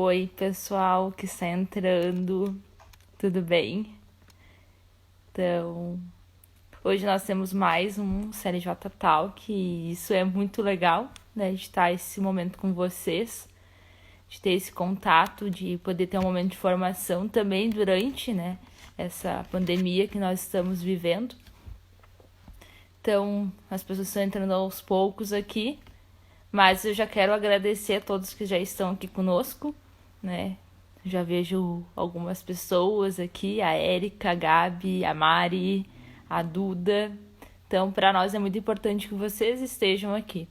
Oi, pessoal que está entrando, tudo bem? Então, hoje nós temos mais um CLJ Talk e isso é muito legal, né? De estar esse momento com vocês, de ter esse contato, de poder ter um momento de formação também durante, né, essa pandemia que nós estamos vivendo. Então, as pessoas estão entrando aos poucos aqui, mas eu já quero agradecer a todos que já estão aqui conosco, né? Já vejo algumas pessoas aqui, a Érica, a Gabi, a Mari, a Duda. Então, para nós é muito importante que vocês estejam aqui.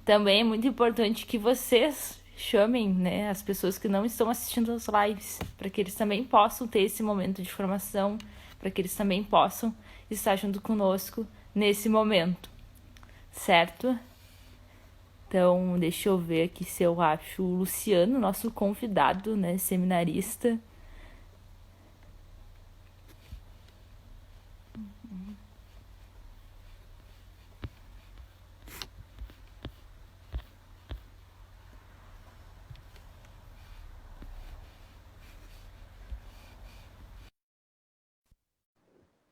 Também é muito importante que vocês chamem, né, as pessoas que não estão assistindo as lives, para que eles também possam ter esse momento de formação, para que eles também possam estar junto conosco nesse momento, certo? Então, deixa eu ver aqui se eu acho o Luciano, nosso convidado, né, seminarista.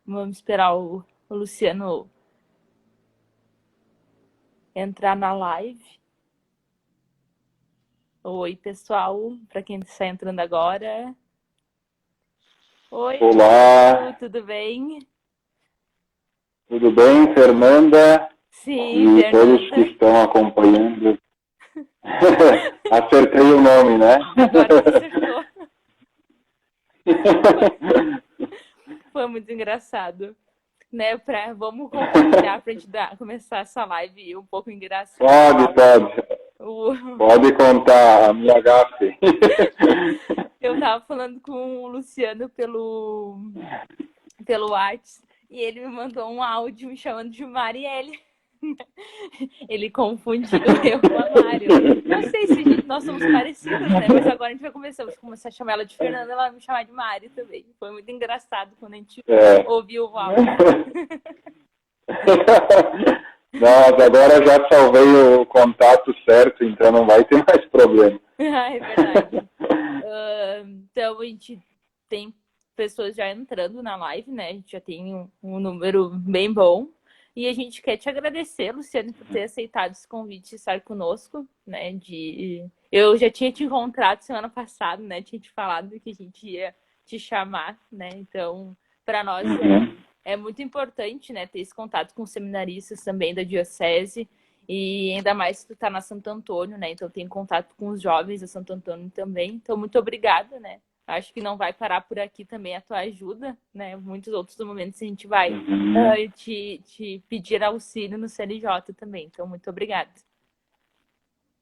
Vamos esperar o Luciano entrar na live. Oi, pessoal, para quem está entrando agora. Oi, Luciano, Olá, tudo bem? tudo bem, Fernanda Sim, e todos que Fernanda. estão acompanhando? Acertei o nome, né? Agora tu acertou. Foi muito engraçado. Né, vamos compartilhar pra gente começar essa live um pouco engraçada. Pode, pode. O, Pode contar a minha gafe. eu tava falando com o Luciano pelo WhatsApp e ele me mandou um áudio me chamando de Marielle. Ele confundiu eu com a Mário. Não sei se nós somos parecidas, né? Mas agora a gente vai começar a chamar ela de Fernanda, ela vai me chamar de Mário também. Foi muito engraçado quando a gente É. ouviu o áudio. Mas agora já salvei o contato certo, então não vai ter mais problema. É verdade. Então a gente tem pessoas já entrando na live, né? A gente já tem um número bem bom. E a gente quer te agradecer, Luciano, por ter aceitado esse convite de estar conosco, né? Eu já tinha te encontrado semana passada, né? Tinha te falado que a gente ia te chamar, né? Então, para nós é muito importante, né? Ter esse contato com seminaristas também da Diocese. E ainda mais que tu tá na Santo Antônio, né? Então tem contato com os jovens da Santo Antônio também. Então, muito obrigada, né? Acho que não vai parar por aqui também a tua ajuda, né? Muitos outros momentos a gente vai te pedir auxílio no CLJ também. Então, muito obrigada.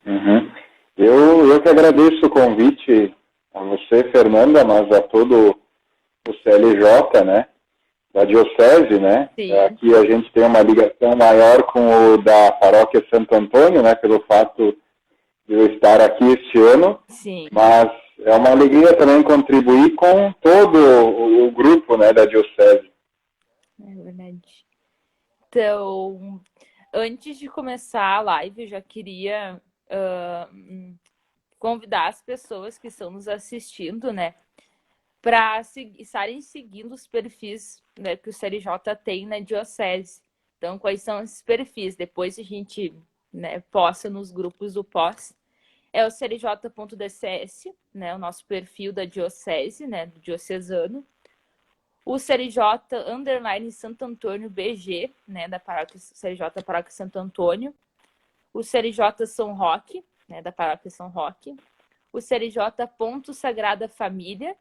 Uhum. Eu que agradeço o convite a você, Fernanda, mas a todo o CLJ, né? Da Diocese, né? Sim, Aqui a gente tem uma ligação maior com o da Paróquia Santo Antônio, né? Pelo fato de eu estar aqui este ano, sim, mas é uma alegria também contribuir com todo o grupo, né? Da Diocese. é verdade. Então, antes de começar a live, eu já queria convidar as pessoas que estão nos assistindo, né? Para estarem seguindo os perfis, né, que o CLJ tem na Diocese. Então, quais são esses perfis? Depois a gente, né, posta nos grupos do pós. É o clj.dcs, né, o nosso perfil da Diocese, né, do diocesano. O CLJ underline Santo Antônio BG, né, da paróquia CLJ Paróquia Santo Antônio. O CLJ São Roque, né, da paróquia São Roque. O CLJ Ponto Sagrada Família,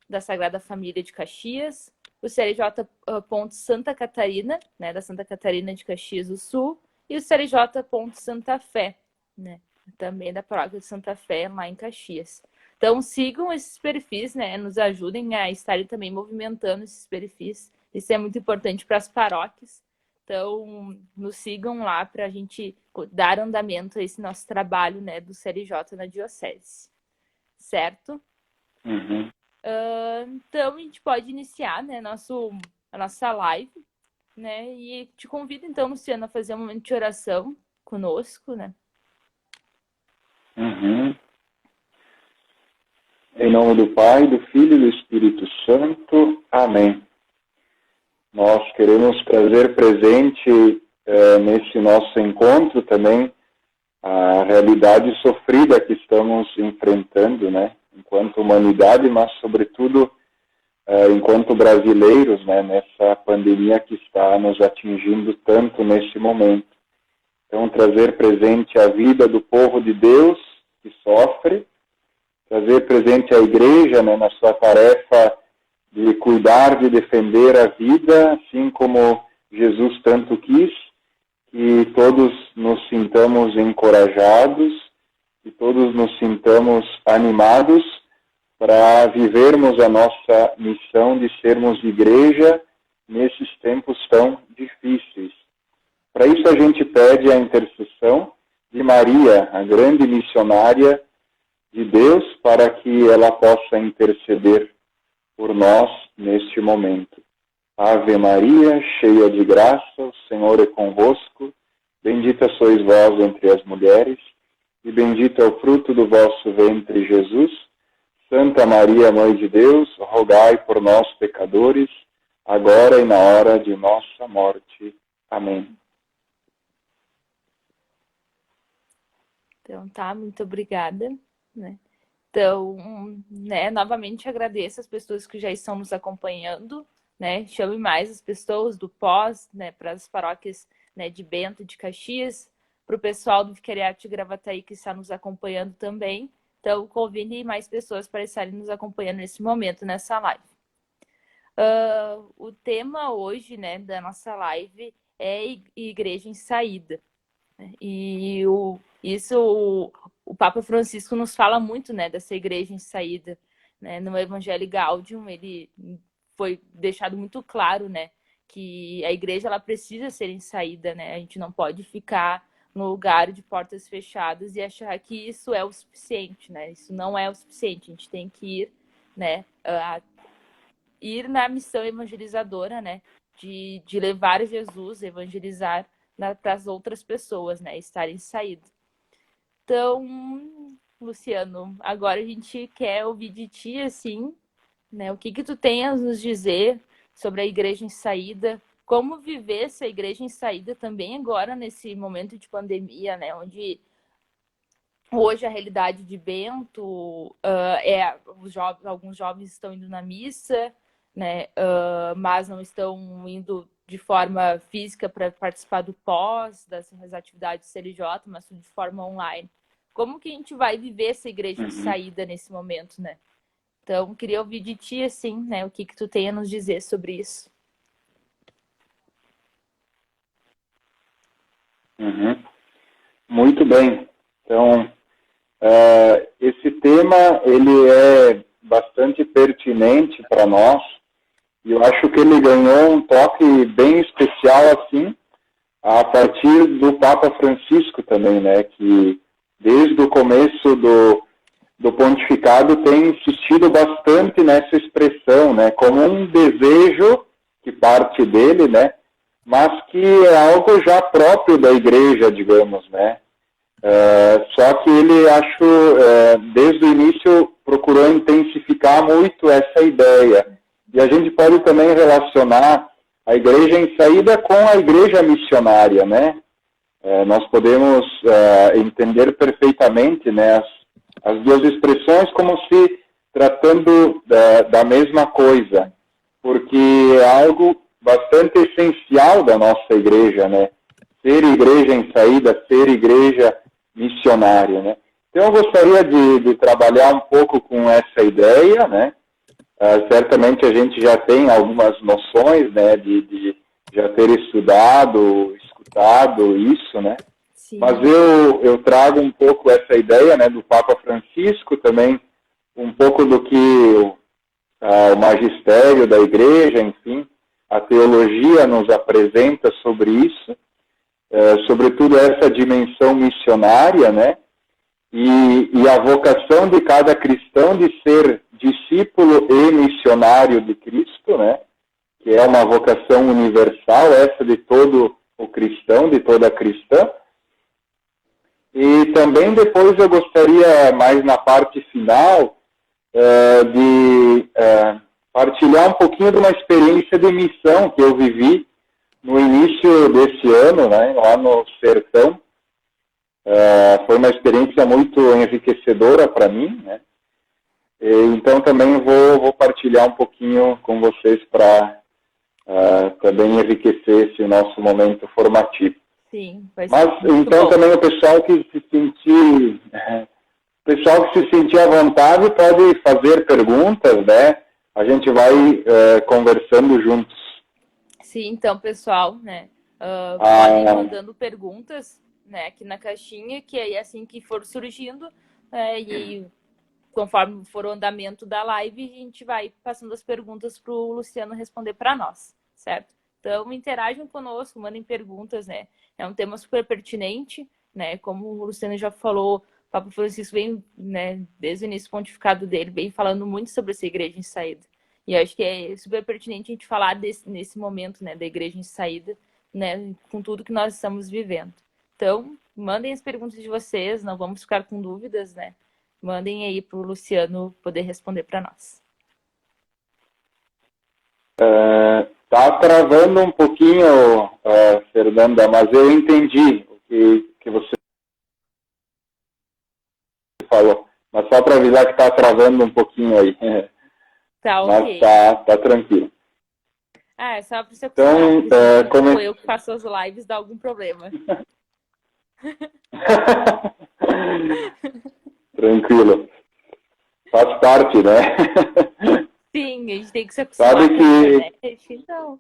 da Sagrada Família de Caxias, o CLJ Ponto Santa Catarina, né, da Santa Catarina de Caxias do Sul, e o CLJ Ponto Santa Fé, né, também da paróquia de Santa Fé, lá em Caxias. Então sigam esses perfis, né, nos ajudem a estarem também movimentando esses perfis. Isso é muito importante para as paróquias. Então, nos sigam lá para a gente dar andamento a esse nosso trabalho, né, do CLJ na Diocese. Certo? Uhum. Então, a gente pode iniciar, né, a nossa live, né? E te convido, então, Luciana, a fazer um momento de oração conosco, né? Uhum. Em nome do Pai, do Filho e do Espírito Santo. Amém. Nós queremos trazer presente nesse nosso encontro também a realidade sofrida que estamos enfrentando, né? Enquanto humanidade, mas sobretudo enquanto brasileiros, né? Nessa pandemia que está nos atingindo tanto nesse momento. Então, trazer presente a vida do povo de Deus que sofre, trazer presente a igreja, né, na sua tarefa de cuidar, de defender a vida, assim como Jesus tanto quis, que todos nos sintamos encorajados, que todos nos sintamos animados para vivermos a nossa missão de sermos igreja nesses tempos tão difíceis. Para isso a gente pede a intercessão de Maria, a grande missionária de Deus, para que ela possa interceder por nós neste momento. Ave Maria, cheia de graça, o Senhor é convosco, bendita sois vós entre as mulheres, e bendito é o fruto do vosso ventre, Jesus. Santa Maria, Mãe de Deus, rogai por nós, pecadores, agora e na hora de nossa morte. Amém. Então, tá, muito obrigada, né? Então, né, novamente agradeço as pessoas que já estão nos acompanhando, né? Chame mais as pessoas do pós, né, para as paróquias, né, de Bento, de Caxias, para o pessoal do Vicariato de Gravataí que está nos acompanhando também. Então, convide mais pessoas para estarem nos acompanhando nesse momento, nessa live. O tema hoje, né, da nossa live é Igreja em Saída. E o Papa Francisco nos fala muito, né, dessa igreja em saída, né? No Evangelii Gaudium ele foi deixado muito claro, né, que a igreja ela precisa ser em saída, né? A gente não pode ficar no lugar de portas fechadas e achar que isso é o suficiente, né? Isso não é o suficiente. A gente tem que ir, né, ir na missão evangelizadora, né, de levar Jesus, evangelizar para as outras pessoas, né, estarem em saída. Então, Luciano, agora a gente quer ouvir de ti, assim, né, o que tu tem a nos dizer sobre a igreja em saída, como viver essa igreja em saída também agora nesse momento de pandemia, né, onde hoje a realidade de Bento alguns jovens estão indo na missa, né, mas não estão indo de forma física para participar do pós, das atividades do CLJ, mas tudo de forma online. Como que a gente vai viver essa igreja de saída nesse momento, né? Então, queria ouvir de ti, assim, né, o que tu tem a nos dizer sobre isso. Muito bem. Então, esse tema, ele é bastante pertinente para nós, e eu acho que ele ganhou um toque bem especial, assim, a partir do Papa Francisco também, né, que desde o começo do pontificado tem insistido bastante nessa expressão, né, como um desejo que parte dele, né, mas que é algo já próprio da igreja, digamos, né. Só que ele, acho, desde o início procurou intensificar muito essa ideia. E a gente pode também relacionar a igreja em saída com a igreja missionária, né? Nós podemos entender perfeitamente, né, as duas expressões como se tratando da mesma coisa, porque é algo bastante essencial da nossa igreja, né? Ser igreja em saída, ser igreja missionária, né? Então eu gostaria de trabalhar um pouco com essa ideia, né? Certamente a gente já tem algumas noções, né, de já ter estudado, escutado isso, né? Sim. Mas eu trago um pouco essa ideia, né, do Papa Francisco, também um pouco do que o magistério da igreja, enfim, a teologia nos apresenta sobre isso, sobretudo essa dimensão missionária, né? E a vocação de cada cristão de ser discípulo e missionário de Cristo, né? Que é uma vocação universal, essa de todo o cristão, de toda a cristã. E também depois eu gostaria, mais na parte final, de partilhar um pouquinho de uma experiência de missão que eu vivi no início desse ano, né, lá no Sertão. Foi uma experiência muito enriquecedora para mim, né? Então também vou partilhar um pouquinho com vocês para também enriquecer esse nosso momento formativo. Sim, vai ser Mas então bom. também o pessoal que se sentir à vontade pode fazer perguntas, né? A gente vai conversando juntos. Sim, então, pessoal, né? Podem ir mandando perguntas, né, aqui na caixinha, que aí assim que for surgindo, e conforme for o andamento da live, a gente vai passando as perguntas para o Luciano responder para nós, certo? Então, interajam conosco, mandem perguntas, né? É um tema super pertinente, né? Como o Luciano já falou, o Papa Francisco vem, né, desde o início do pontificado dele, vem falando muito sobre essa igreja em saída. E eu acho que é super pertinente a gente falar nesse momento, né, da igreja em saída, né, com tudo que nós estamos vivendo. Então, mandem as perguntas de vocês, não vamos ficar com dúvidas, né? Mandem aí para o Luciano poder responder para nós. Tá travando um pouquinho, Fernanda, mas eu entendi o que você falou. Mas só para avisar que tá travando um pouquinho aí. Tá, mas ok. tá tranquilo. É só para você acostumar, como eu que faço as lives, dá algum problema. Tranquilo. Faz parte, né? Sim, a gente tem que se acostumar Sabe com a que internet, então.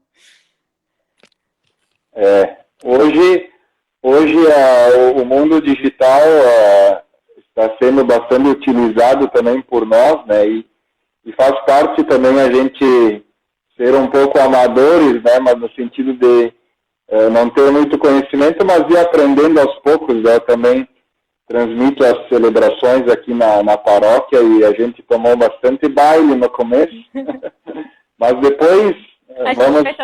Hoje o mundo digital está sendo bastante utilizado também por nós, né? E faz parte também a gente ser um pouco amadores, né? Mas no sentido de não ter muito conhecimento, mas ir aprendendo aos poucos. Eu também transmito as celebrações aqui na paróquia e a gente tomou bastante baile no começo, mas depois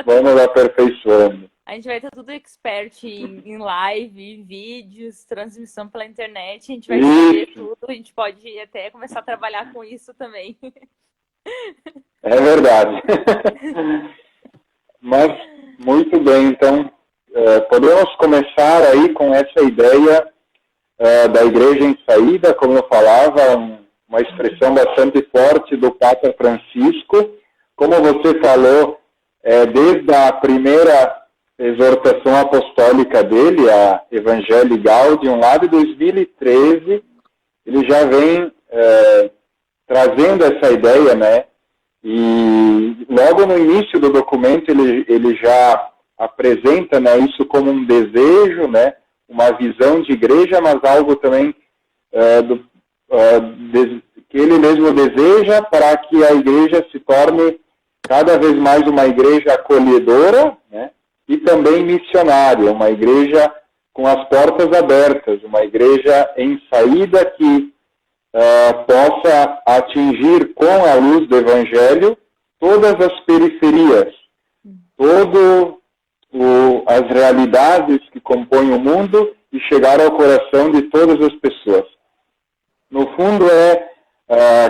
vamos aperfeiçoando. A gente vai estar tudo expert em live, em vídeos, transmissão pela internet, a gente vai saber tudo, a gente pode até começar a trabalhar com isso também. É verdade. Mas, muito bem, então, podemos começar aí com essa ideia da Igreja em Saída, como eu falava, uma expressão bastante forte do Papa Francisco. Como você falou, desde a primeira exortação apostólica dele, a Evangelii Gaudium, lá de 2013, ele já vem trazendo essa ideia, né? E logo no início do documento ele já apresenta, né, isso como um desejo, né? Uma visão de igreja, mas algo também que ele mesmo deseja para que a igreja se torne cada vez mais uma igreja acolhedora, né? E também missionária, uma igreja com as portas abertas, uma igreja em saída que possa atingir com a luz do Evangelho todas as periferias, as realidades que compõem o mundo e chegar ao coração de todas as pessoas. No fundo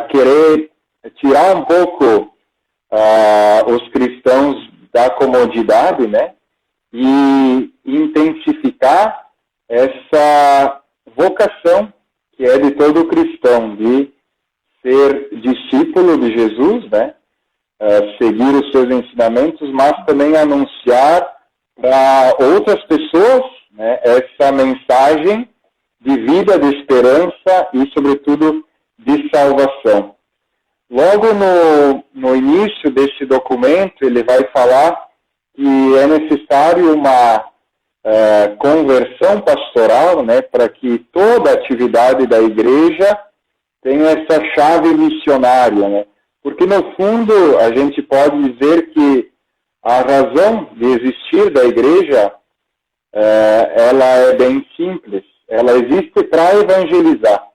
querer tirar um pouco os cristãos da comodidade, né? E intensificar essa vocação que é de todo cristão, de ser discípulo de Jesus, né? Seguir os seus ensinamentos, mas também anunciar para outras pessoas, né, essa mensagem de vida, de esperança e, sobretudo, de salvação. Logo no início desse documento, ele vai falar que é necessário uma conversão pastoral, né, para que toda a atividade da igreja tenha essa chave missionária, né? Porque, no fundo, a gente pode dizer que a razão de existir da igreja, ela é bem simples. Ela existe para evangelizar.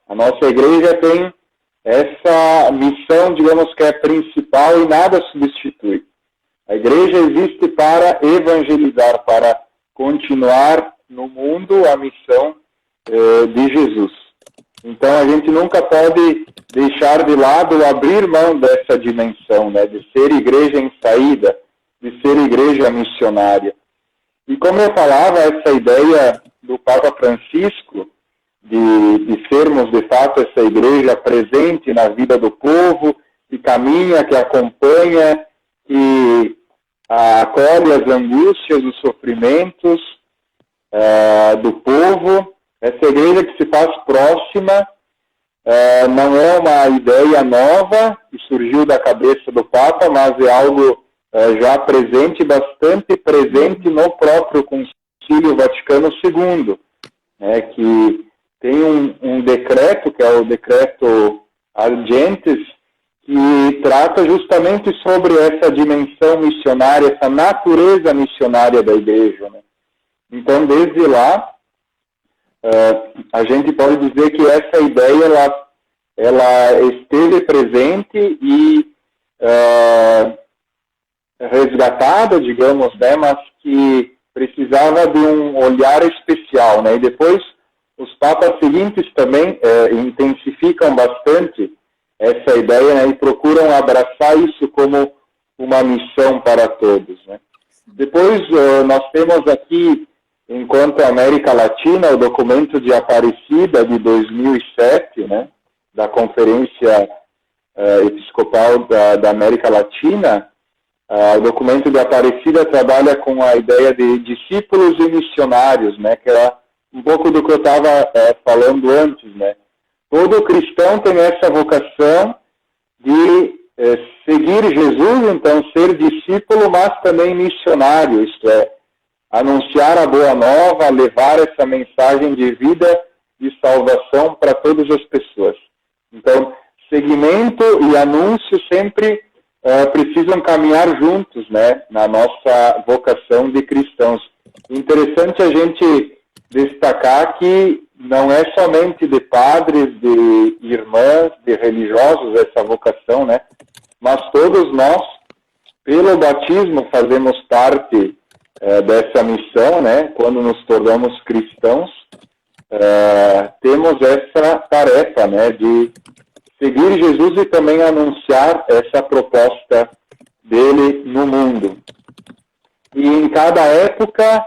A nossa igreja tem essa missão, digamos que é principal e nada substitui. A igreja existe para evangelizar, para continuar no mundo a missão de Jesus. Então a gente nunca pode deixar de lado, abrir mão dessa dimensão, né, de ser igreja em saída, de ser igreja missionária. E como eu falava, essa ideia do Papa Francisco de sermos de fato essa igreja presente na vida do povo, que caminha, que acompanha, que acolhe as angústias, os sofrimentos do povo. Essa igreja que se faz próxima não é uma ideia nova que surgiu da cabeça do Papa, mas é algo já presente, bastante presente no próprio Concílio Vaticano II, né, que tem um decreto, que é o Decreto Argentis, que trata justamente sobre essa dimensão missionária, essa natureza missionária da igreja, né? Então, desde lá, a gente pode dizer que essa ideia ela esteve presente e resgatada, digamos, né, mas que precisava de um olhar especial, né? E depois os papas seguintes também intensificam bastante essa ideia, né, e procuram abraçar isso como uma missão para todos, né? Depois nós temos aqui, enquanto América Latina, o documento de Aparecida de 2007, né, da Conferência Episcopal da América Latina. O documento de Aparecida trabalha com a ideia de discípulos e missionários, né, que era um pouco do que eu estava falando antes, né? Todo cristão tem essa vocação de seguir Jesus, então ser discípulo, mas também missionário, isto é, anunciar a boa nova, levar essa mensagem de vida, de salvação para todas as pessoas. Então, segmento e anúncio sempre precisam caminhar juntos, né, na nossa vocação de cristãos. Interessante a gente destacar que não é somente de padres, de irmãs, de religiosos essa vocação, né, mas todos nós, pelo batismo, fazemos parte dessa missão, né, quando nos tornamos cristãos, temos essa tarefa, né, de seguir Jesus e também anunciar essa proposta dele no mundo. E em cada época,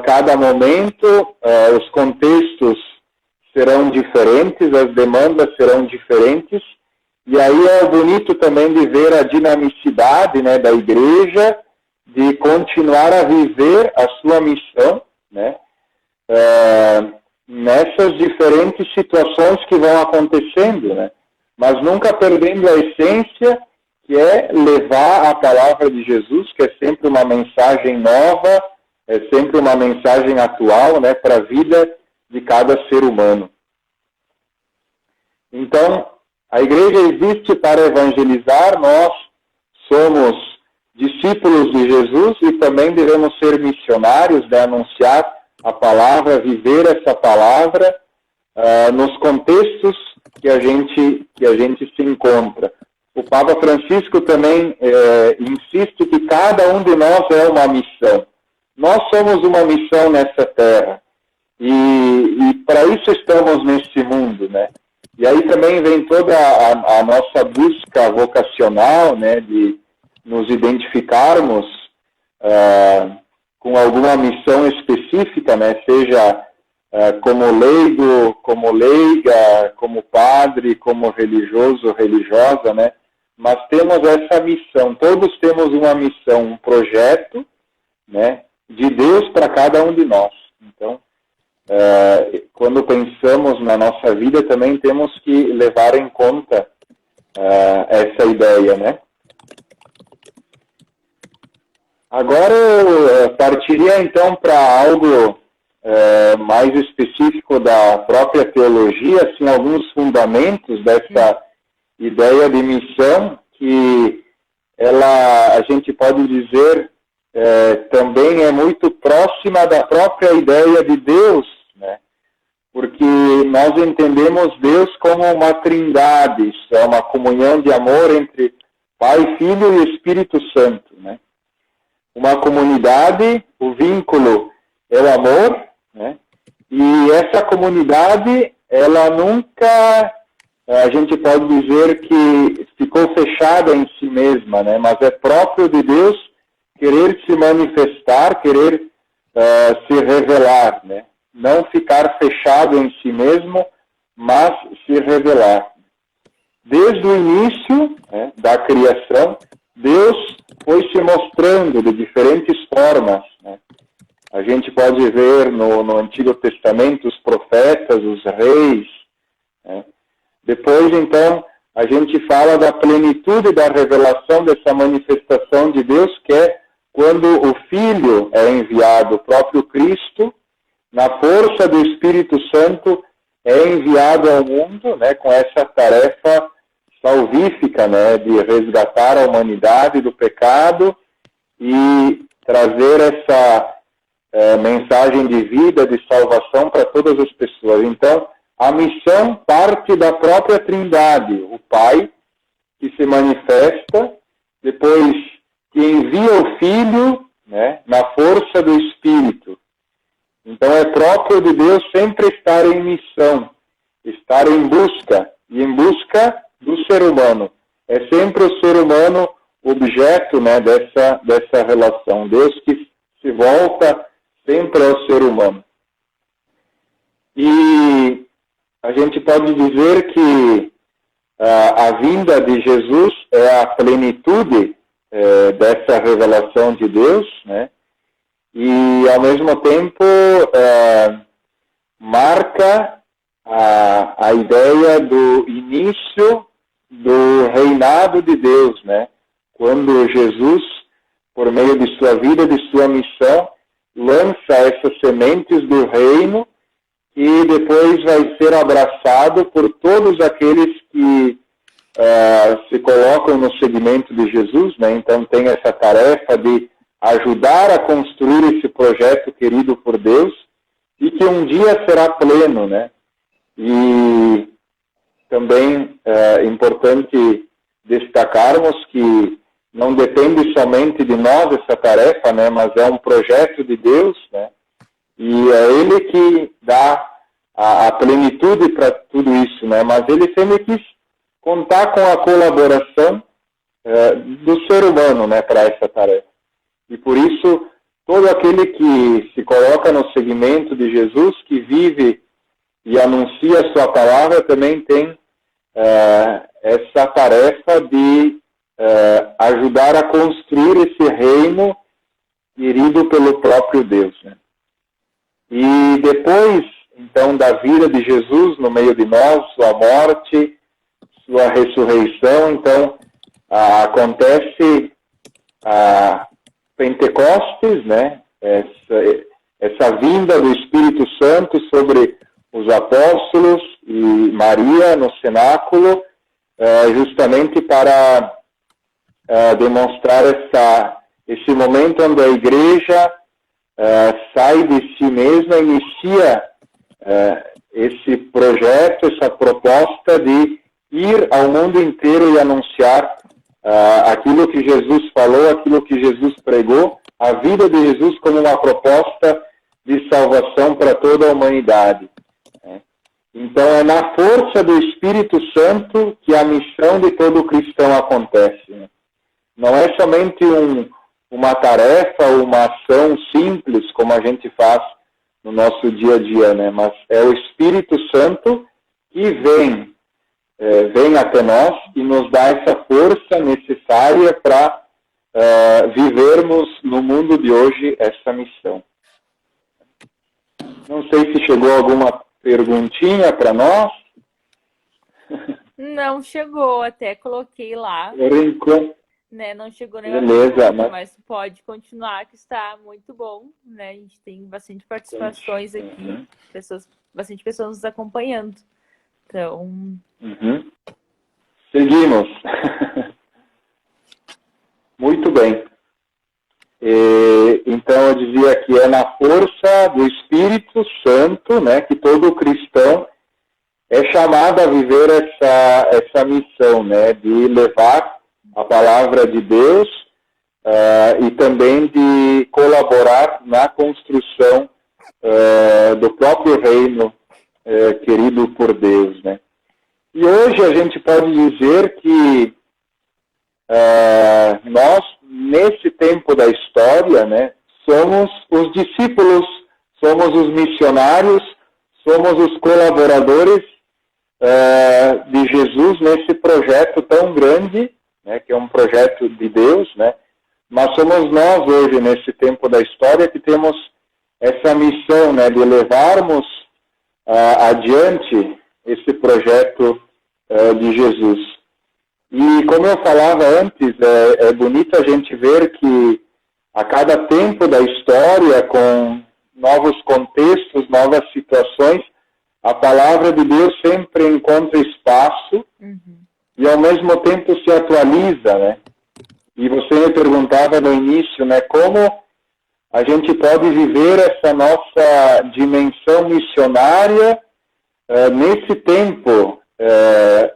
cada momento, os contextos serão diferentes, as demandas serão diferentes, e aí é bonito também de ver a dinamicidade, né, da igreja, de continuar a viver a sua missão, né, nessas diferentes situações que vão acontecendo, né? Mas nunca perdendo a essência, que é levar a palavra de Jesus, que é sempre uma mensagem nova, é sempre uma mensagem atual, né, para a vida de cada ser humano. Então, a igreja existe para evangelizar, nós somos discípulos de Jesus e também devemos ser missionários, de anunciar a palavra, viver essa palavra nos contextos que a gente se encontra. O Papa Francisco também insiste que cada um de nós é uma missão. Nós somos uma missão nessa terra e para isso estamos nesse mundo, né? E aí também vem toda a nossa busca vocacional, né, de nos identificarmos com alguma missão específica, né, seja como leigo, como leiga, como padre, como religioso, religiosa, né, mas temos essa missão, todos temos uma missão, um projeto, né, de Deus para cada um de nós. Então, quando pensamos na nossa vida, também temos que levar em conta essa ideia, né. Agora eu partiria então para algo mais específico da própria teologia, assim, alguns fundamentos dessa ideia de missão, que a gente pode dizer também é muito próxima da própria ideia de Deus, né? Porque nós entendemos Deus como uma trindade, isso é uma comunhão de amor entre Pai, Filho e Espírito Santo, né? Uma comunidade, o vínculo é o amor, né? E essa comunidade ela nunca, a gente pode dizer que ficou fechada em si mesma, né? Mas é próprio de Deus querer se manifestar, querer se revelar, né? Não ficar fechado em si mesmo, mas se revelar. Desde o início, né, da criação, Deus foi se mostrando de diferentes formas, né? A gente pode ver no Antigo Testamento os profetas, os reis, né? Depois, então, a gente fala da plenitude da revelação dessa manifestação de Deus, que é quando o Filho é enviado, o próprio Cristo, na força do Espírito Santo, é enviado ao mundo, né, com essa tarefa salvífica, né, de resgatar a humanidade do pecado e trazer essa mensagem de vida, de salvação para todas as pessoas. Então, a missão parte da própria Trindade, o Pai, que se manifesta, depois que envia o Filho, né, na força do Espírito. Então é próprio de Deus sempre estar em missão, estar em busca, e em busca do ser humano. É sempre o ser humano objeto, né, dessa relação. Deus que se volta sempre ao ser humano. E a gente pode dizer que a vinda de Jesus é a plenitude dessa revelação de Deus, né? E, ao mesmo tempo, marca a ideia do início do reinado de Deus, né? Quando Jesus, por meio de sua vida, de sua missão, lança essas sementes do reino e depois vai ser abraçado por todos aqueles que se colocam no seguimento de Jesus, né? Então tem essa tarefa de ajudar a construir esse projeto querido por Deus e que um dia será pleno, né? E também é importante destacarmos que não depende somente de nós essa tarefa, né? Mas é um projeto de Deus, né? E é Ele que dá a plenitude para tudo isso, né? Mas Ele sempre quis contar com a colaboração do ser humano, né, para essa tarefa. E por isso, todo aquele que se coloca no seguimento de Jesus, que vive e anuncia a sua palavra, também tem essa tarefa de ajudar a construir esse reino querido pelo próprio Deus, né? E depois, então, da vida de Jesus no meio de nós, sua morte, sua ressurreição, então, acontece a Pentecostes, né? Essa vinda do Espírito Santo sobre os apóstolos e Maria no cenáculo, justamente para demonstrar esse momento onde a igreja sai de si mesma, inicia esse projeto, essa proposta de ir ao mundo inteiro e anunciar aquilo que Jesus falou, aquilo que Jesus pregou, a vida de Jesus como uma proposta de salvação para toda a humanidade, né? Então é na força do Espírito Santo que a missão de todo cristão acontece, né? Não é somente uma tarefa, uma ação simples, como a gente faz no nosso dia a dia, né? Mas é o Espírito Santo que vem até nós e nos dá essa força necessária para vivermos no mundo de hoje essa missão. Não sei se chegou alguma perguntinha para nós. Não chegou, até coloquei lá. Né? Não chegou nenhuma pergunta, mas pode continuar, que está muito bom, né? A gente tem bastante participações aqui, bastante pessoas nos acompanhando. Então... Seguimos. Muito bem. Então, eu dizia que é na força do Espírito Santo, né, que todo cristão é chamado a viver essa missão, né, de levar a palavra de Deus e também de colaborar na construção do próprio reino querido por Deus, né? E hoje a gente pode dizer que nós, nesse tempo da história, né, somos os discípulos, somos os missionários, somos os colaboradores de Jesus nesse projeto tão grande, né, que é um projeto de Deus, né? Mas somos nós hoje, nesse tempo da história, que temos essa missão, né, de levarmos adiante esse projeto de Jesus. E como eu falava antes, é bonito a gente ver que a cada tempo da história, com novos contextos, novas situações, a palavra de Deus sempre encontra espaço e ao mesmo tempo se atualiza, né? E você me perguntava no início, né, como a gente pode viver essa nossa dimensão missionária nesse tempo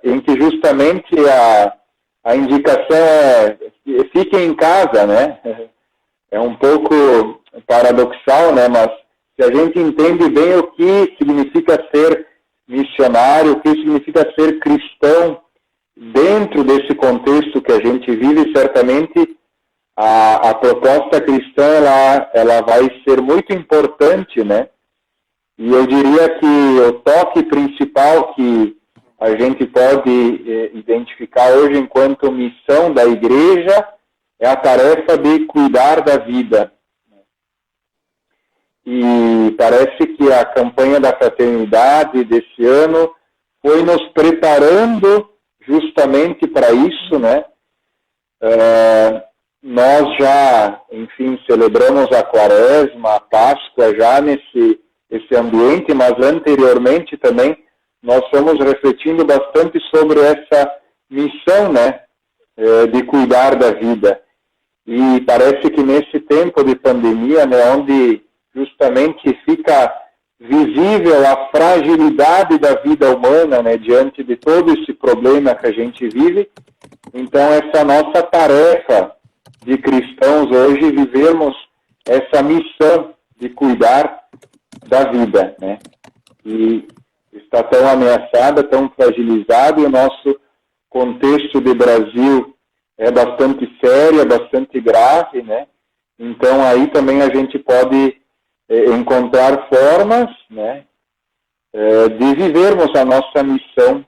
em que justamente a indicação é fiquem em casa, né? É um pouco paradoxal, né? Mas se a gente entende bem o que significa ser missionário, o que significa ser cristão dentro desse contexto que a gente vive, certamente a proposta cristã ela vai ser muito importante, né? E eu diria que o toque principal que a gente pode identificar hoje enquanto missão da igreja é a tarefa de cuidar da vida. E parece que a campanha da fraternidade desse ano foi nos preparando justamente para isso, né? Nós já, enfim, celebramos a Quaresma, a Páscoa já nesse ambiente, mas anteriormente também nós fomos refletindo bastante sobre essa missão, né, de cuidar da vida. E parece que nesse tempo de pandemia, né, onde justamente fica visível a fragilidade da vida humana, né, diante de todo esse problema que a gente vive, então essa nossa tarefa de cristãos hoje, vivermos essa missão de cuidar da vida, né? E está tão ameaçada, tão fragilizada, e o nosso contexto de Brasil é bastante sério, é bastante grave, né? Então aí também a gente pode encontrar formas, né, de vivermos a nossa missão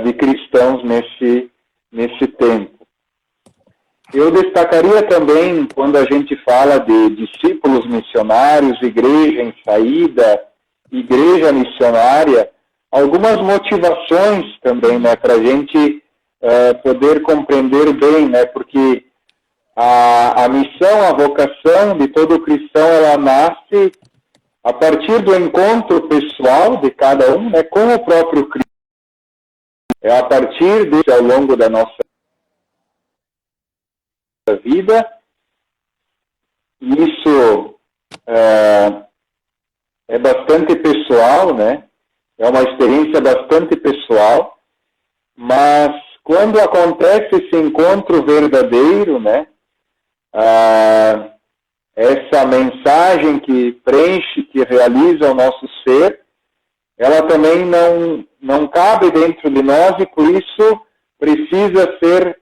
de cristãos nesse tempo. Eu destacaria também, quando a gente fala de discípulos missionários, igreja em saída, igreja missionária, algumas motivações também, né, para a gente poder compreender bem, né, porque a missão, a vocação de todo cristão, ela nasce a partir do encontro pessoal de cada um, né, com o próprio Cristo. É a partir desse, ao longo da nossa vida, isso é bastante pessoal, né? É uma experiência bastante pessoal, mas quando acontece esse encontro verdadeiro, né? Essa mensagem que preenche, que realiza o nosso ser, ela também não cabe dentro de nós e por isso precisa ser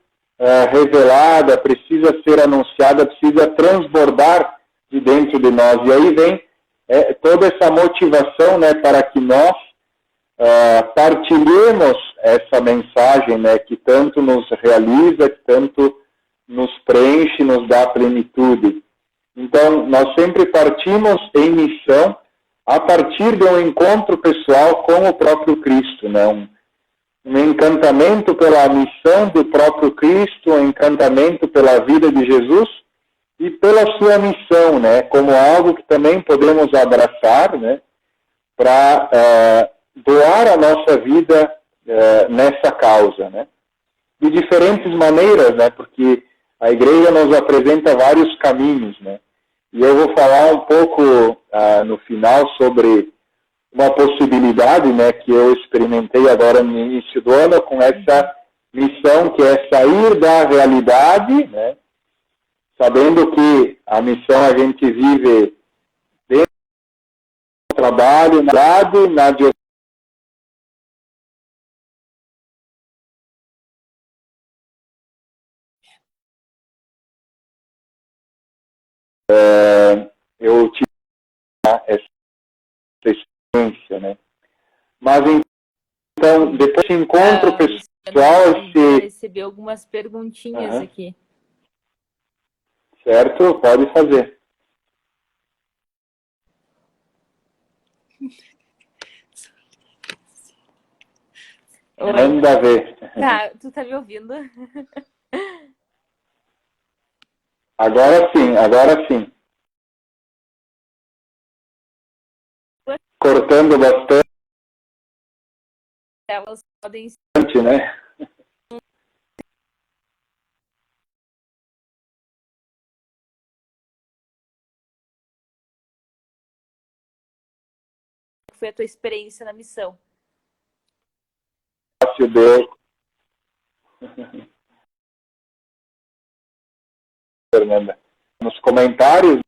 revelada, precisa ser anunciada, precisa transbordar de dentro de nós. E aí vem toda essa motivação, né, para que nós partilhemos essa mensagem, né, que tanto nos realiza, que tanto nos preenche, nos dá plenitude. Então, nós sempre partimos em missão a partir de um encontro pessoal com o próprio Cristo, né? Um encantamento pela missão do próprio Cristo, um encantamento pela vida de Jesus e pela sua missão, né? Como algo que também podemos abraçar, né? Para doar a nossa vida nessa causa, né? De diferentes maneiras, né? Porque a igreja nos apresenta vários caminhos, né? E eu vou falar um pouco no final sobre uma possibilidade, né, que eu experimentei agora no início do ano com essa missão que é sair da realidade, né, sabendo que a missão a gente vive dentro trabalho na diocese. Eu tive essa experiência, né? Mas então, depois desse encontro pessoal, eu recebi algumas perguntinhas aqui. Certo? Pode fazer. Oi. Manda ver. Tá, tu tá me ouvindo? Agora sim. Cortando bastante, Elas podem né? foi a tua experiência na missão. Deus. Fernanda. Nos comentários,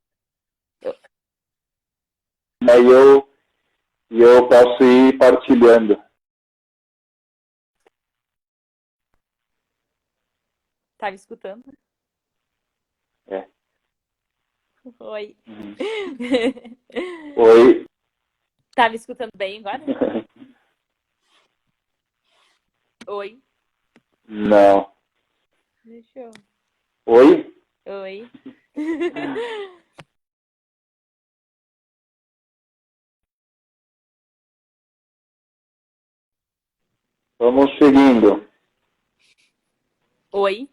aí eu posso ir partilhando. Tá me escutando? É. Oi. Oi. Tá me escutando bem agora? Oi. Não. Deixa eu... Oi? Oi. Vamos seguindo. Oi.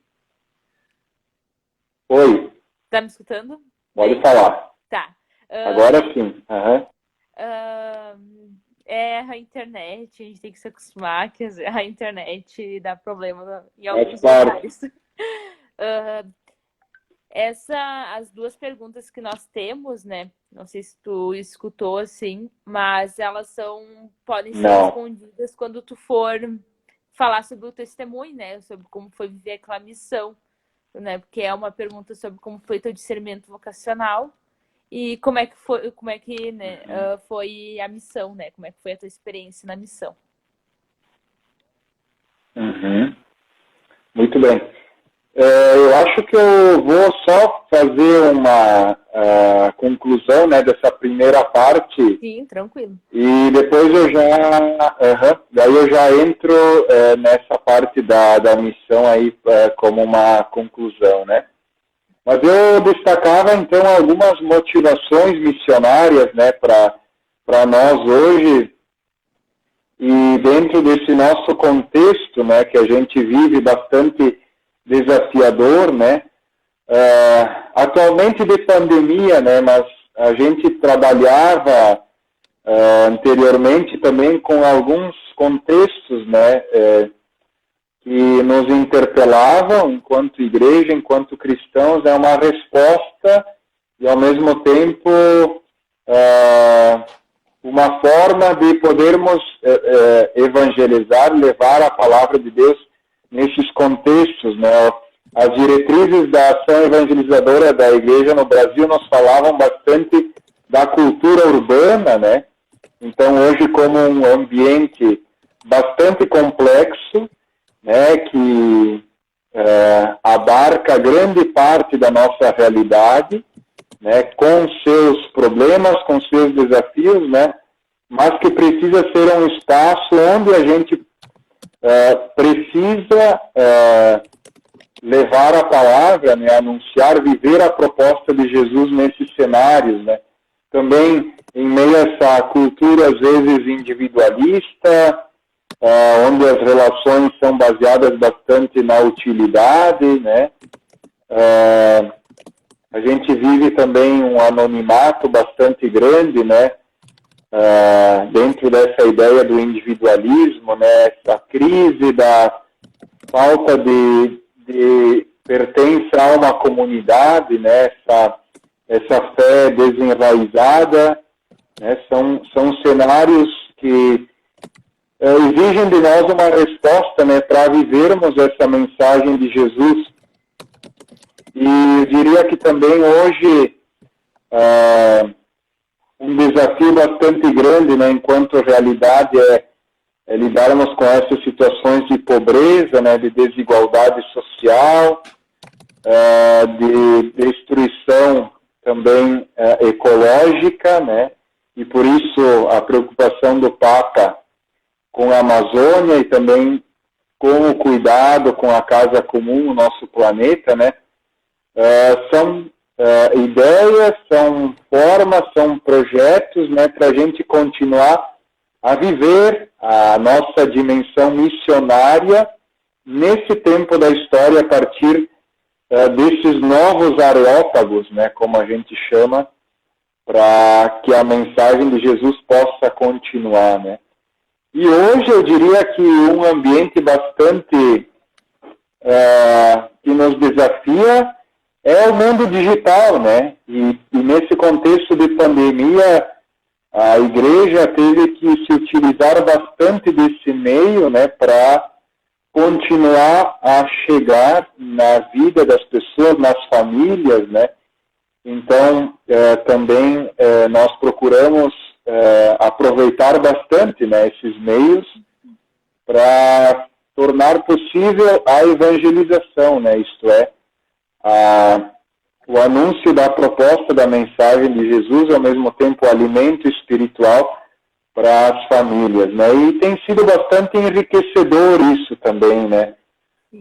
Oi. Tá me escutando? Pode falar. Tá. Agora sim. É a internet, a gente tem que se acostumar que a internet dá problema em alguns lugares. As duas perguntas que nós temos, né? Não sei se tu escutou assim, mas elas podem ser respondidas quando tu for falar sobre o testemunho, né? Sobre como foi viver aquela missão, né? Porque é uma pergunta sobre como foi teu discernimento vocacional e como é que foi, né, foi a missão, né? Como é que foi a tua experiência na missão? Muito bem. Eu acho que eu vou só fazer uma conclusão, né, dessa primeira parte. Sim, tranquilo. E depois daí eu já entro nessa parte da missão aí como uma conclusão, né? Mas eu destacava então algumas motivações missionárias, né, para nós hoje. E dentro desse nosso contexto, né, que a gente vive bastante desafiador, né, atualmente de pandemia, né, mas a gente trabalhava anteriormente também com alguns contextos, né, que nos interpelavam enquanto igreja, enquanto cristãos, é uma resposta e ao mesmo tempo uma forma de podermos evangelizar, levar a palavra de Deus nesses contextos, né? As diretrizes da ação evangelizadora da igreja no Brasil nos falavam bastante da cultura urbana, né? Então, hoje, como um ambiente bastante complexo, né, que abarca grande parte da nossa realidade, né, com seus problemas, com seus desafios, né, mas que precisa ser um espaço onde a gente precisa levar a palavra, né, anunciar, viver a proposta de Jesus nesses cenários, né. Também em meio a essa cultura, às vezes, individualista, onde as relações são baseadas bastante na utilidade, né, a gente vive também um anonimato bastante grande, né, dentro dessa ideia do individualismo, né, essa crise da falta de pertença a uma comunidade, né, essa fé desenraizada, né, são cenários que exigem de nós uma resposta, né, para vivermos essa mensagem de Jesus. E eu diria que também hoje um desafio bastante grande, né, enquanto a realidade é lidarmos com essas situações de pobreza, né, de desigualdade social, de destruição também ecológica, né, e por isso a preocupação do Papa com a Amazônia e também com o cuidado com a casa comum, o nosso planeta, né, são ideias, são formas, são projetos, né, para a gente continuar a viver a nossa dimensão missionária nesse tempo da história, a partir desses novos areópagos, né, como a gente chama, para que a mensagem de Jesus possa continuar, né. E hoje eu diria que um ambiente bastante que nos desafia é o mundo digital, né? E nesse contexto de pandemia, a igreja teve que se utilizar bastante desse meio, né, para continuar a chegar na vida das pessoas, nas famílias, né? Então, também nós procuramos aproveitar bastante, né, esses meios para tornar possível a evangelização, né? Isto é, o anúncio da proposta da mensagem de Jesus, ao mesmo tempo o alimento espiritual para as famílias, né? E tem sido bastante enriquecedor isso também, né?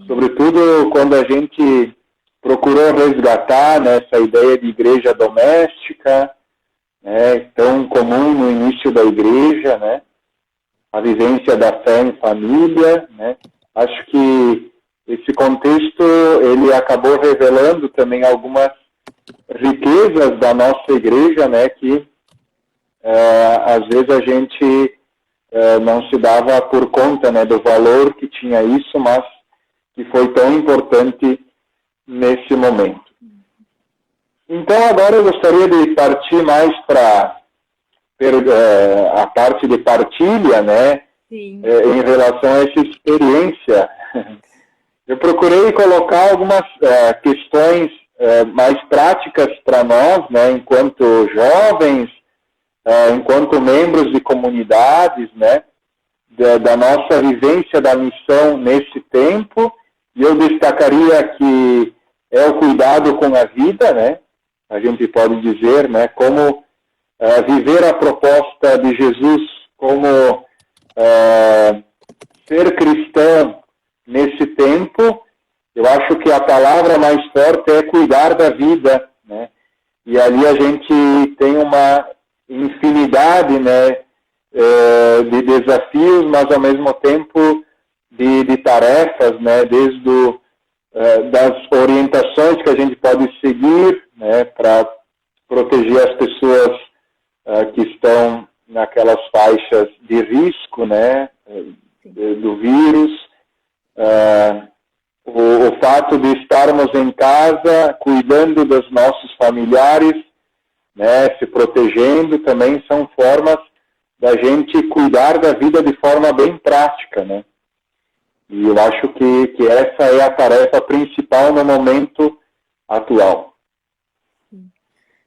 Sobretudo quando a gente procurou resgatar, né, essa ideia de igreja doméstica, né, tão comum no início da igreja, né? A vivência da fé em família, né? Acho que esse contexto, ele acabou revelando também algumas riquezas da nossa igreja, né, que às vezes a gente não se dava por conta, né, do valor que tinha isso, mas que foi tão importante nesse momento. Então agora eu gostaria de partir mais para a parte de partilha, né, em relação a essa experiência. Eu procurei colocar algumas questões mais práticas para nós, né, enquanto jovens, enquanto membros de comunidades, né, da nossa vivência da missão nesse tempo, e eu destacaria que é o cuidado com a vida, né, a gente pode dizer, né, como viver a proposta de Jesus, como ser cristão nesse tempo. Eu acho que a palavra mais forte é cuidar da vida, né? E ali a gente tem uma infinidade, né, de desafios, mas ao mesmo tempo de tarefas, né, desde das orientações que a gente pode seguir, né, para proteger as pessoas que estão naquelas faixas de risco, né, do vírus, o fato de estarmos em casa, cuidando dos nossos familiares, né, se protegendo, também são formas da gente cuidar da vida de forma bem prática, né. E eu acho que essa é a tarefa principal no momento atual.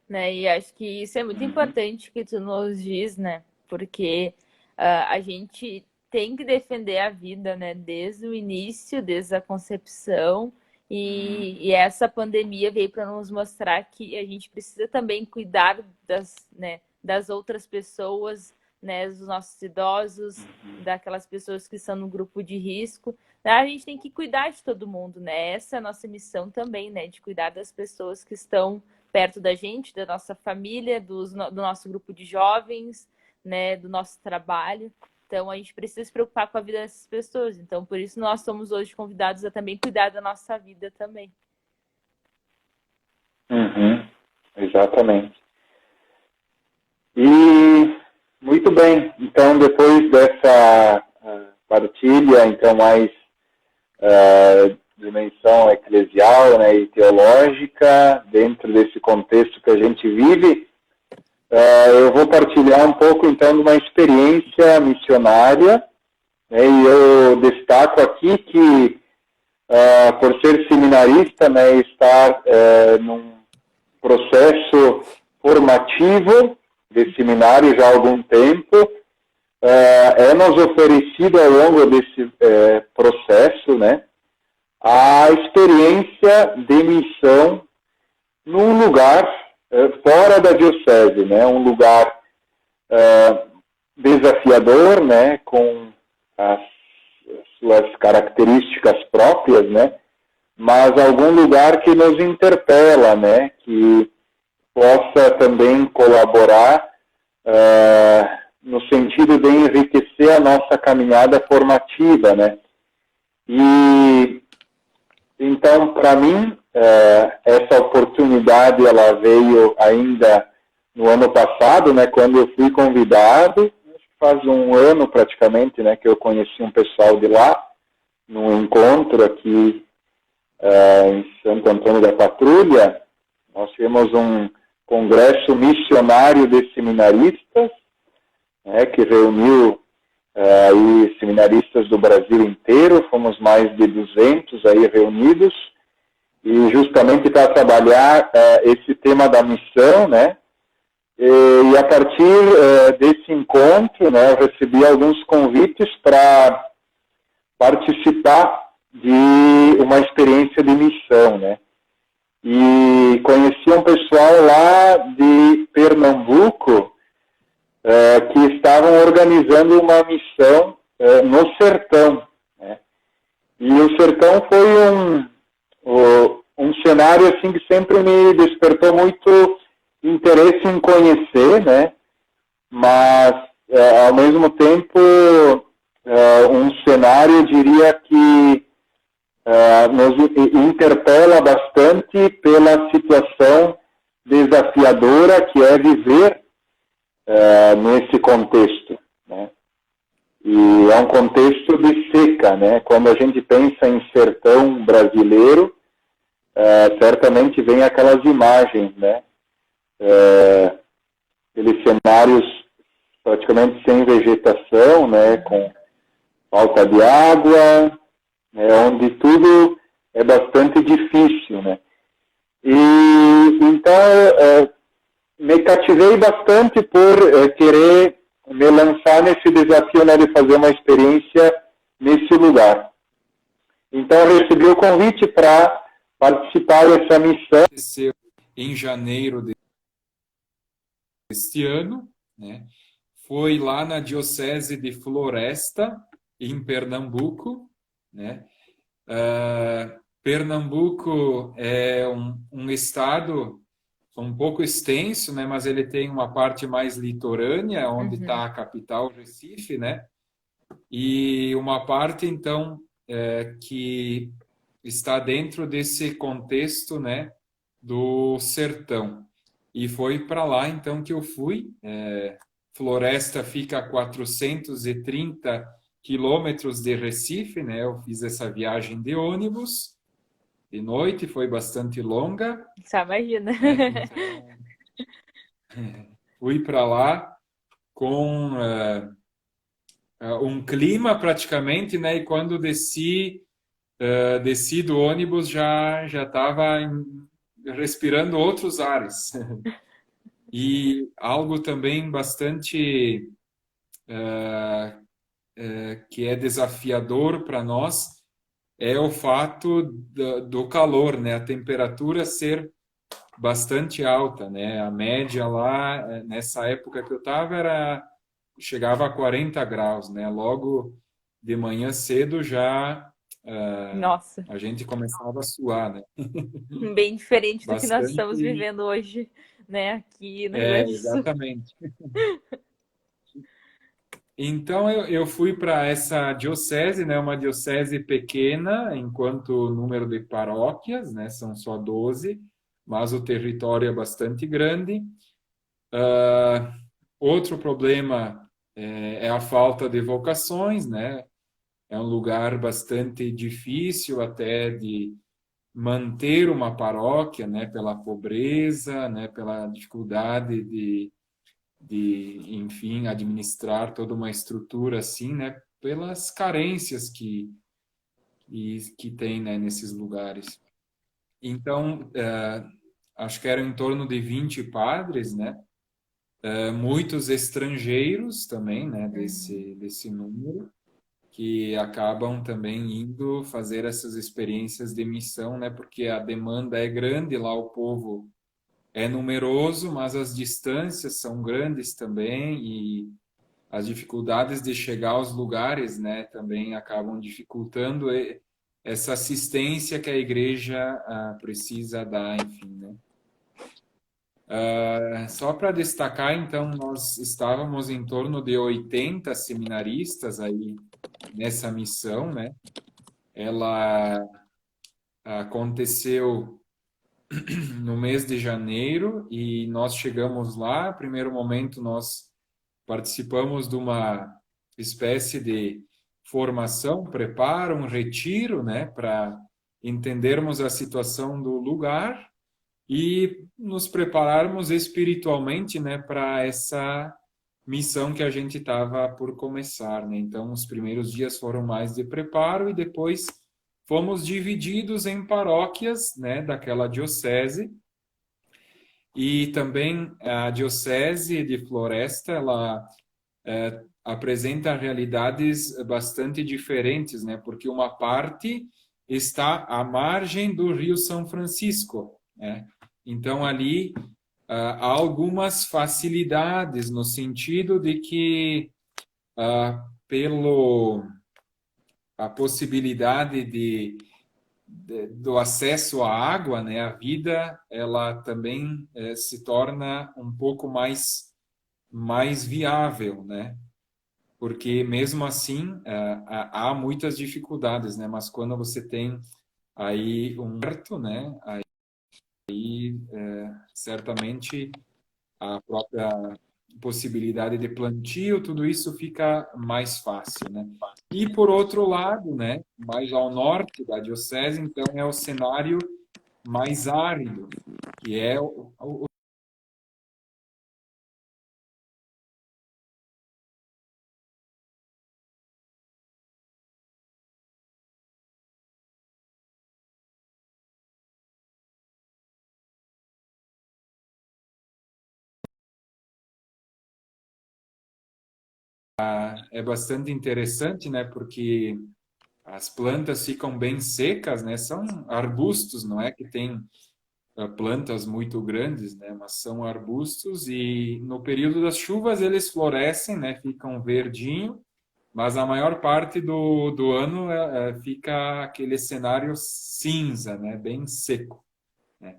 Né, e acho que isso é muito importante que tu nos diz, né, porque a gente tem que defender a vida, né, desde o início, desde a concepção, e essa pandemia veio para nos mostrar que a gente precisa também cuidar das outras pessoas, né, dos nossos idosos, daquelas pessoas que estão no grupo de risco. A gente tem que cuidar de todo mundo, né? Essa é a nossa missão também, né, de cuidar das pessoas que estão perto da gente, da nossa família, do nosso grupo de jovens, né, do nosso trabalho. Então, a gente precisa se preocupar com a vida dessas pessoas. Então, por isso, nós somos hoje convidados a também cuidar da nossa vida também. Exatamente. E, muito bem. Então, depois dessa partilha, então, mais dimensão eclesial, né, e teológica, dentro desse contexto que a gente vive, eu vou partilhar um pouco, então, de uma experiência missionária, né, e eu destaco aqui que, por ser seminarista, né, estar num processo formativo, desse seminário já há algum tempo. É-nos oferecido ao longo desse processo, né, a experiência de missão num lugar fora da diocese, né, um lugar desafiador, né, com as suas características próprias, né, mas algum lugar que nos interpela, né, que possa também colaborar no sentido de enriquecer a nossa caminhada formativa, né. E então, para mim, essa oportunidade ela veio ainda no ano passado, né, quando eu fui convidado. Faz um ano praticamente, né, que eu conheci um pessoal de lá num encontro aqui em Santo Antônio da Patrulha. Nós tivemos um congresso missionário de seminaristas, né, que reuniu aí seminaristas do Brasil inteiro. Fomos mais de 200 aí reunidos, e justamente para trabalhar esse tema da missão, né. E a partir desse encontro, né, eu recebi alguns convites para participar de uma experiência de missão, né. E conheci um pessoal lá de Pernambuco que estavam organizando uma missão no sertão, né. E o sertão foi um cenário assim que sempre me despertou muito interesse em conhecer, né, mas ao mesmo tempo um cenário, eu diria que nos interpela bastante pela situação desafiadora que é viver nesse contexto, né. E é um contexto de seca, né. Quando a gente pensa em sertão brasileiro, certamente vem aquelas imagens, né, aqueles cenários praticamente sem vegetação, né, com falta de água, né, onde tudo é bastante difícil, né. E então me cativei bastante por querer me lançar nesse desafio, né, de fazer uma experiência nesse lugar. Então eu recebi o convite para participar dessa missão. Aconteceu em janeiro deste ano, né? Foi lá na Diocese de Floresta, em Pernambuco, né? Pernambuco é um estado um pouco extenso, né? Mas ele tem uma parte mais litorânea, onde está a capital, Recife, né? E uma parte, então, que está dentro desse contexto, né, do sertão. E foi para lá, então, que eu fui. Floresta fica a 430 quilômetros de Recife, né? Eu fiz essa viagem de ônibus, de noite, foi bastante longa. Só imagina. Então, fui para lá com um clima praticamente, né? E quando desci do ônibus já estava respirando outros ares. E algo também bastante que é desafiador para nós é o fato do calor, né? A temperatura ser bastante alta, né? A média lá, nessa época que eu estava, chegava a 40 graus, né? Logo de manhã cedo já Nossa, a gente começava a suar, né? bem diferente do que nós estamos Bastante. vivendo hoje, né, aqui no Rio Grande do Sul. Exatamente. Então eu fui para essa diocese, né, uma diocese pequena, enquanto número de paróquias, né, são só 12, mas o território é bastante grande. Outro problema é a falta de vocações, né? É um lugar bastante difícil até de manter uma paróquia, né, pela pobreza, né, pela dificuldade enfim, administrar toda uma estrutura assim, né, pelas carências que tem, né, nesses lugares. Então, acho que eram em torno de 20 padres, né, muitos estrangeiros também, né, desse número, que acabam também indo fazer essas experiências de missão, né, porque a demanda é grande, lá o povo é numeroso, mas as distâncias são grandes também e as dificuldades de chegar aos lugares, né, também acabam dificultando essa assistência que a igreja precisa dar, enfim, né. Só para destacar, então, nós estávamos em torno de 80 seminaristas aí nessa missão, né? Ela aconteceu no mês de janeiro e nós chegamos lá. Primeiro momento, nós participamos de uma espécie de formação, preparo, um retiro, né, para entendermos a situação do lugar e nos prepararmos espiritualmente, né, para essa missão que a gente estava por começar, né? Então, os primeiros dias foram mais de preparo e depois fomos divididos em paróquias, né, daquela diocese. E também a diocese de Floresta, ela apresenta realidades bastante diferentes, né? Porque uma parte está à margem do Rio São Francisco, né? Então, ali há algumas facilidades no sentido de que, pelo a possibilidade do acesso à água, né, a vida, ela também se torna um pouco mais viável, né? Porque mesmo assim há muitas dificuldades, né? Mas quando você tem aí um perto, né? Aí certamente a própria possibilidade de plantio, tudo isso fica mais fácil, né? E por outro lado, né? Mais ao norte da diocese, então é o cenário mais árido, que é é bastante interessante, né? Porque as plantas ficam bem secas, né? São arbustos, não é que tem plantas muito grandes, né? Mas são arbustos e no período das chuvas eles florescem, né? Ficam verdinho, mas a maior parte do ano fica aquele cenário cinza, né? Bem seco, né?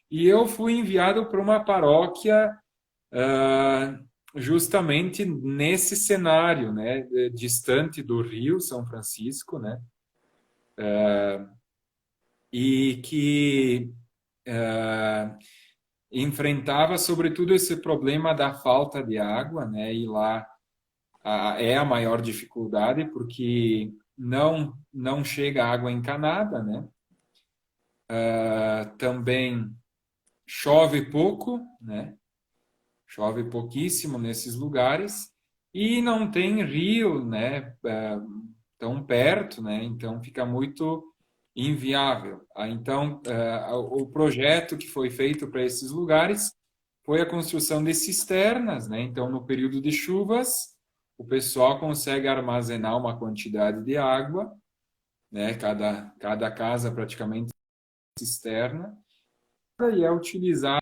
E eu fui enviado para uma paróquia justamente nesse cenário, né? Distante do Rio São Francisco, né? E que enfrentava sobretudo esse problema da falta de água, né? E lá é a maior dificuldade porque não chega água encanada, né? Também chove pouco, né? Chove pouquíssimo nesses lugares e não tem rio, né? Tão perto, né? Então fica muito inviável. Então, o projeto que foi feito para esses lugares foi a construção de cisternas, né? Então, no período de chuvas, o pessoal consegue armazenar uma quantidade de água, né? Cada casa praticamente cisterna, e é utilizada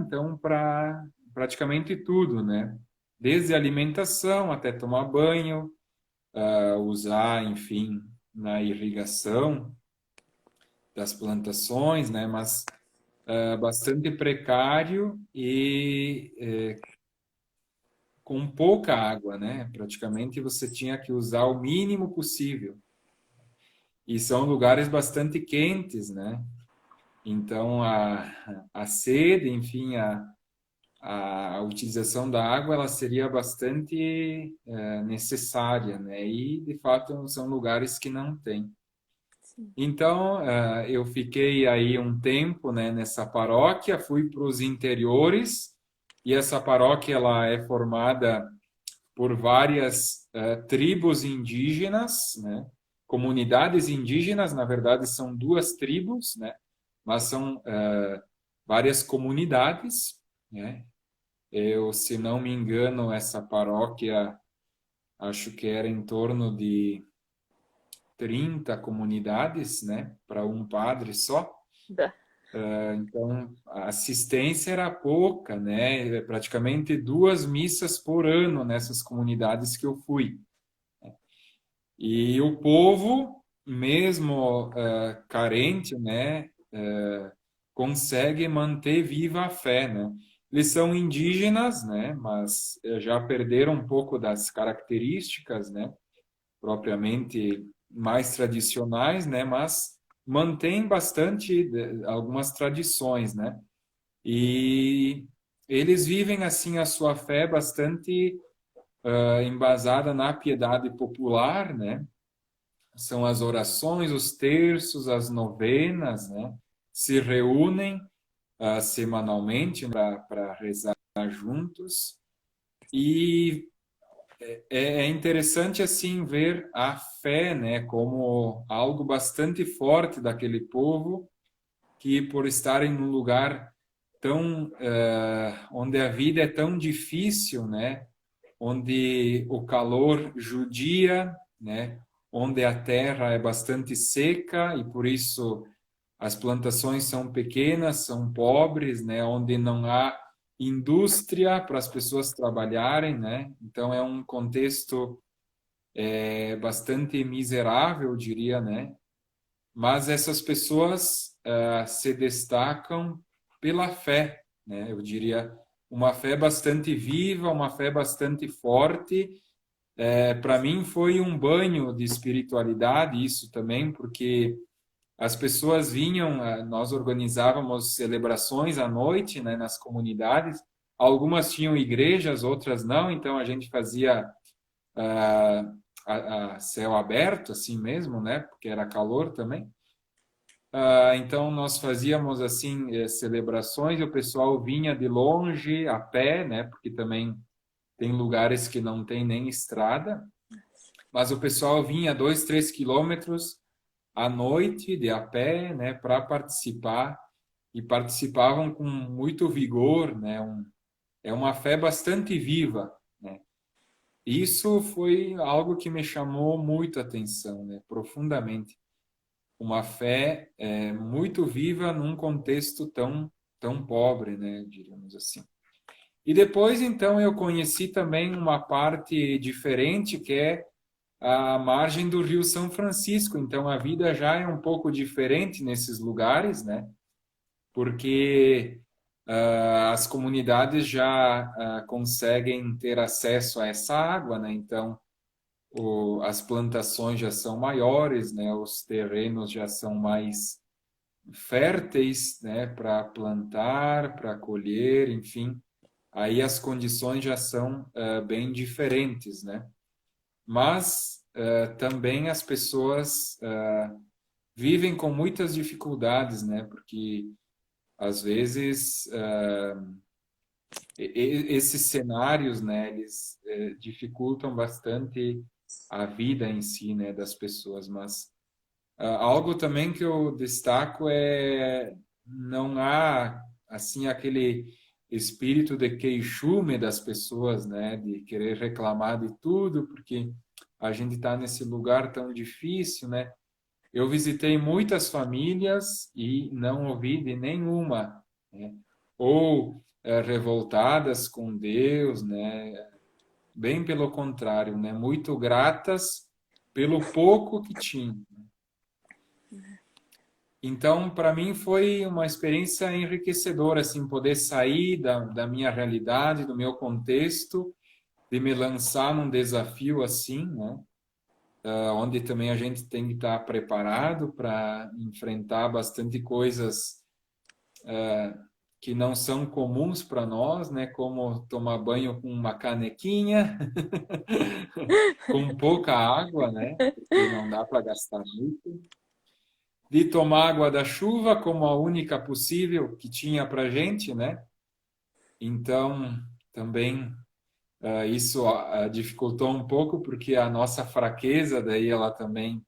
então para praticamente tudo, né? Desde alimentação até tomar banho, usar, enfim, na irrigação das plantações, né? Mas bastante precário e com pouca água, né? Praticamente você tinha que usar o mínimo possível. E são lugares bastante quentes, né? Então a sede, enfim, a utilização da água ela seria bastante necessária, né? E de fato são lugares que não tem. Então eu fiquei aí um tempo, né, nessa paróquia, fui para os interiores e essa paróquia ela é formada por várias tribos indígenas, né? Comunidades indígenas, na verdade são duas tribos, né? Mas são várias comunidades né? Eu, se não me engano, essa paróquia, acho que era em torno de 30 comunidades, né, para um padre só. Da- Então, a assistência era pouca, né? Praticamente 2 missas por ano nessas comunidades que eu fui. E o povo, mesmo carente, né, consegue manter viva a fé, né? Eles são indígenas, né, mas já perderam um pouco das características, né, propriamente mais tradicionais, né, mas mantém bastante algumas tradições, né? E eles vivem assim a sua fé bastante embasada na piedade popular, né? São as orações, os terços, as novenas, né? Se reúnem semanalmente para rezar juntos. E é interessante assim ver a fé, né, como algo bastante forte daquele povo que por estarem num lugar tão onde a vida é tão difícil, né, onde o calor judia, né, onde a terra é bastante seca e por isso as plantações são pequenas, são pobres, né, onde não há indústria para as pessoas trabalharem, né? Então é um contexto bastante miserável, eu diria, né? Mas essas pessoas se destacam pela fé, né? Eu diria uma fé bastante viva, uma fé bastante forte. Para mim foi um banho de espiritualidade isso também, porque as pessoas vinham, nós organizávamos celebrações à noite, né, nas comunidades. Algumas tinham igrejas, outras não, então a gente fazia a céu aberto, assim mesmo, né, porque era calor também. Então nós fazíamos assim celebrações, e o pessoal vinha de longe a pé, né, porque também tem lugares que não tem nem estrada, mas o pessoal vinha 2, 3 quilômetros à noite de a pé, né, para participar e participavam com muito vigor, né, é uma fé bastante viva, né. Isso foi algo que me chamou muito a atenção, né, profundamente. Uma fé muito viva num contexto tão pobre, né, diríamos assim. E depois, então, eu conheci também uma parte diferente que é a margem do Rio São Francisco. Então, a vida já é um pouco diferente nesses lugares, né? Porque as comunidades já conseguem ter acesso a essa água, né? Então, as plantações já são maiores, né? Os terrenos já são mais férteis, né? Para plantar, para colher, enfim. Aí as condições já são bem diferentes, né? Mas também as pessoas vivem com muitas dificuldades, né? Porque às vezes esses cenários, né? Eles dificultam bastante a vida em si, né? Das pessoas. Mas algo também que eu destaco é não há assim aquele espírito de queixume das pessoas, né? De querer reclamar de tudo, porque a gente está nesse lugar tão difícil, né? Eu visitei muitas famílias e não ouvi de nenhuma, né? Ou revoltadas com Deus, né? Bem pelo contrário, né? Muito gratas pelo pouco que tinham. Então, para mim foi uma experiência enriquecedora, assim, poder sair da minha realidade, do meu contexto, de me lançar num desafio assim, né? Onde também a gente tem que estar preparado para enfrentar bastante coisas que não são comuns para nós, né? Como tomar banho com uma canequinha, com pouca água, né? Porque não dá para gastar muito. De tomar água da chuva como a única possível que tinha para gente, né? Então, também isso dificultou um pouco, porque a nossa fraqueza, daí ela também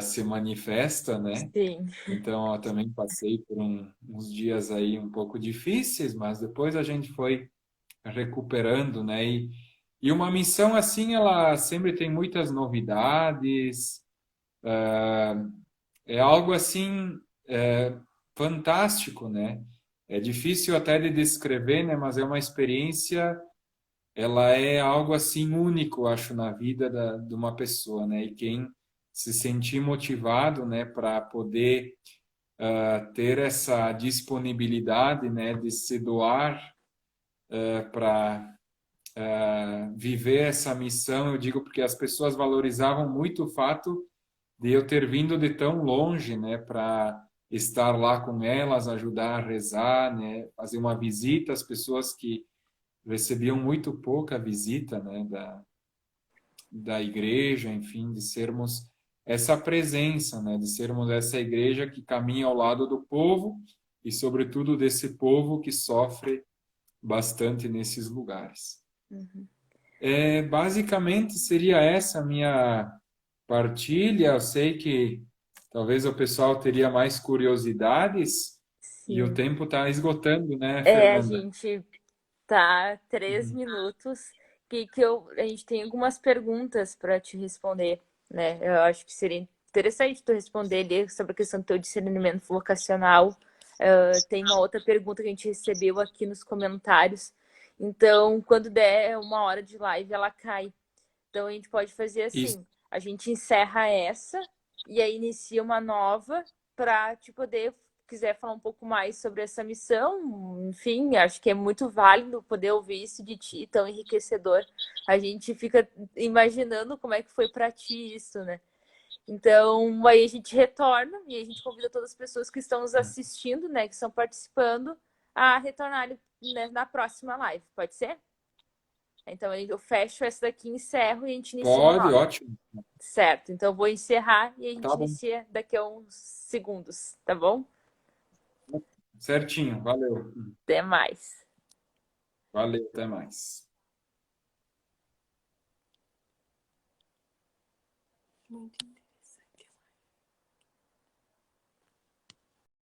se manifesta, né? Sim. Então, eu também passei por uns dias aí um pouco difíceis, mas depois a gente foi recuperando, né? E uma missão assim, ela sempre tem muitas novidades, é algo assim fantástico, né? É difícil até de descrever, né? Mas é uma experiência, ela é algo assim único, acho, na vida de uma pessoa, né? E quem se sentir motivado, né, para poder ter essa disponibilidade, né, de se doar para viver essa missão, eu digo porque as pessoas valorizavam muito o fato de eu ter vindo de tão longe, né, para estar lá com elas, ajudar a rezar, né, fazer uma visita às pessoas que recebiam muito pouca visita, né, da igreja, enfim, de sermos essa presença, né, de sermos essa igreja que caminha ao lado do povo e, sobretudo, desse povo que sofre bastante nesses lugares. Uhum. Basicamente seria essa a minha partilha. Eu sei que talvez o pessoal teria mais curiosidades e o Sim. tempo está esgotando, né, A Fernanda? gente tá 3 Uhum. minutos a gente tem algumas perguntas para te responder, né? Eu acho que seria interessante tu responder ali sobre a questão do teu discernimento vocacional. Tem uma outra pergunta que a gente recebeu aqui nos comentários. Então, quando der 1 hora de live, ela cai. Então, a gente pode fazer Isso. assim: a gente encerra essa e aí inicia uma nova para te poder, quiser falar um pouco mais sobre essa missão. Enfim, acho que é muito válido poder ouvir isso de ti, tão enriquecedor. A gente fica imaginando como é que foi para ti isso, né? Então, aí a gente retorna e a gente convida todas as pessoas que estão nos assistindo, né, que estão participando, a retornarem, né, na próxima live. Pode ser? Então, eu fecho essa daqui, encerro e a gente inicia uma Pode, nova. ótimo. Certo. Então, eu vou encerrar e a gente Tá bom. inicia daqui a uns segundos, tá bom? Certinho. Valeu. Até mais. Valeu, até mais. Muito